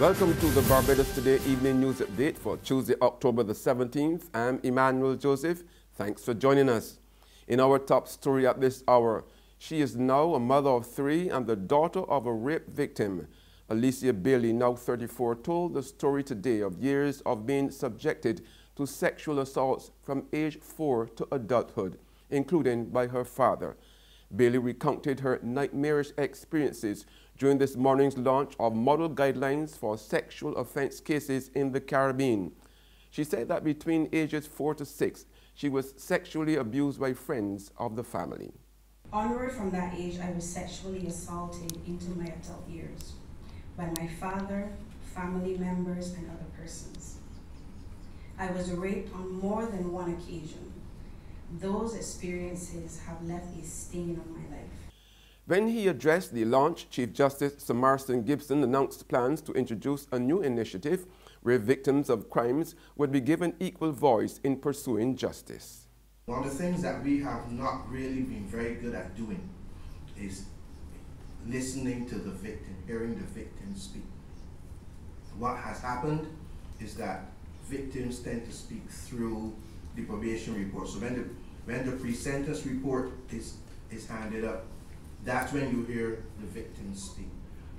Welcome to the Barbados Today Evening News Update for Tuesday, October the 17th. I'm Emmanuel Joseph. Thanks for joining us. In our top story at this hour, she is now a mother of 3 and the daughter of a rape victim. Alicia Bailey, now 34, told the story today of years of being subjected to sexual assaults from age 4 to adulthood, including by her father. Bailey recounted her nightmarish experiences during this morning's launch of model guidelines for sexual offense cases in the Caribbean. She said that between ages 4 to 6, she was sexually abused by friends of the family. Onward from that age, I was sexually assaulted into my adult years by my father, family members, and other persons. I was raped on more than one occasion. Those experiences have left a stain on my life. When he addressed the launch, Chief Justice Sir Marston Gibson announced plans to introduce a new initiative where victims of crimes would be given equal voice in pursuing justice. One of the things that we have not really been very good at doing is listening to the victim, hearing the victim speak. What has happened is that victims tend to speak through the probation report. So when the pre-sentence report is handed up, that's when you hear the victims speak.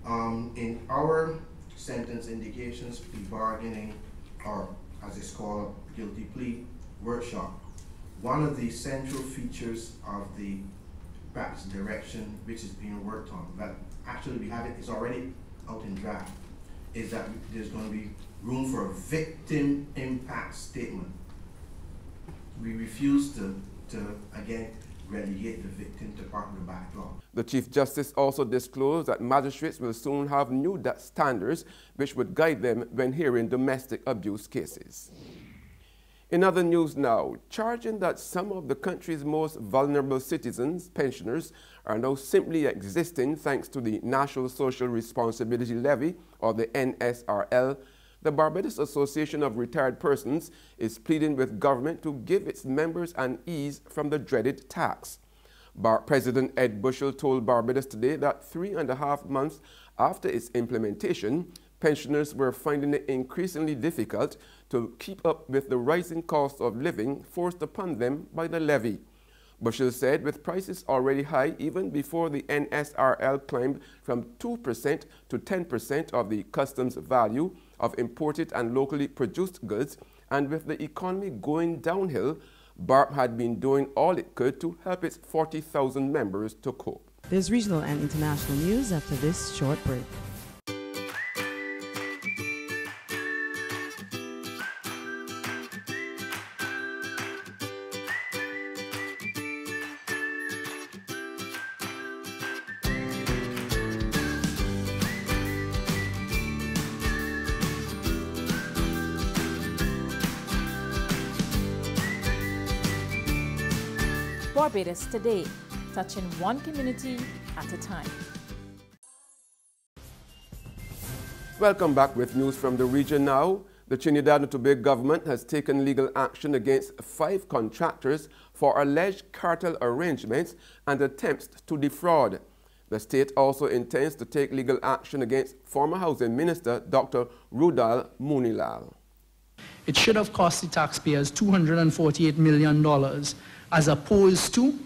In our sentence indications, plea bargaining, or as it's called, guilty plea workshop, one of the central features of the practice direction, which is being worked on, that actually we have it's already out in draft, is that there's going to be room for a victim impact statement. We refuse to again, relegate the victim to part of the backlog. The Chief Justice also disclosed that magistrates will soon have new standards which would guide them when hearing domestic abuse cases. In other news now, charging that some of the country's most vulnerable citizens, pensioners, are now simply existing thanks to the National Social Responsibility Levy, or the NSRL, the Barbados Association of Retired Persons is pleading with government to give its members an ease from the dreaded tax. President Ed Bushell told Barbados Today that 3.5 months after its implementation, pensioners were finding it increasingly difficult to keep up with the rising cost of living forced upon them by the levy. Bushell said with prices already high even before the NSRL climbed from 2% to 10% of the customs value of imported and locally produced goods, and with the economy going downhill, BARP had been doing all it could to help its 40,000 members to cope. There's regional and international news after this short break. Barbados Today, touching one community at a time. Welcome back with news from the region now. The Trinidad and Tobago government has taken legal action against 5 contractors for alleged cartel arrangements and attempts to defraud. The state also intends to take legal action against former Housing Minister Dr. Rudal Munilal. It should have cost the taxpayers $248 million, as opposed to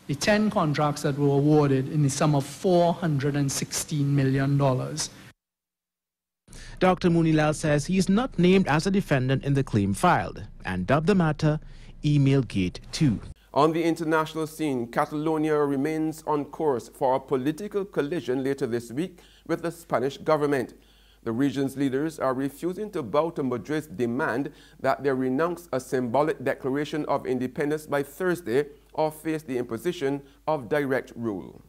the 10 contracts that were awarded in the sum of $416 million. Dr. Munilal says he is not named as a defendant in the claim filed and dubbed the matter Email Gate 2. On the international scene, Catalonia remains on course for a political collision later this week with the Spanish government. The region's leaders are refusing to bow to Madrid's demand that they renounce a symbolic declaration of independence by Thursday or face the imposition of direct rule.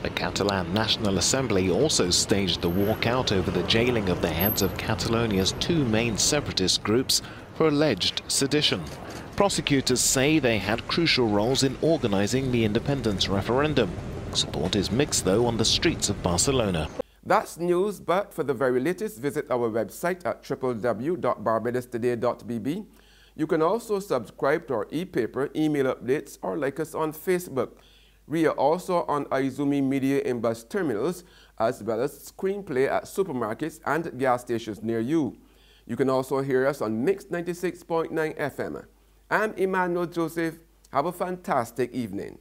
The Catalan National Assembly also staged the walkout over the jailing of the heads of Catalonia's 2 main separatist groups for alleged sedition. Prosecutors say they had crucial roles in organizing the independence referendum. Support is mixed, though, on the streets of Barcelona. That's news, but for the very latest, visit our website at www.barbadostoday.bb. You can also subscribe to our e-paper, email updates, or like us on Facebook. We are also on Izumi Media in bus terminals, as well as screenplay at supermarkets and gas stations near you. You can also hear us on Mix 96.9 FM. I'm Emmanuel Joseph. Have a fantastic evening.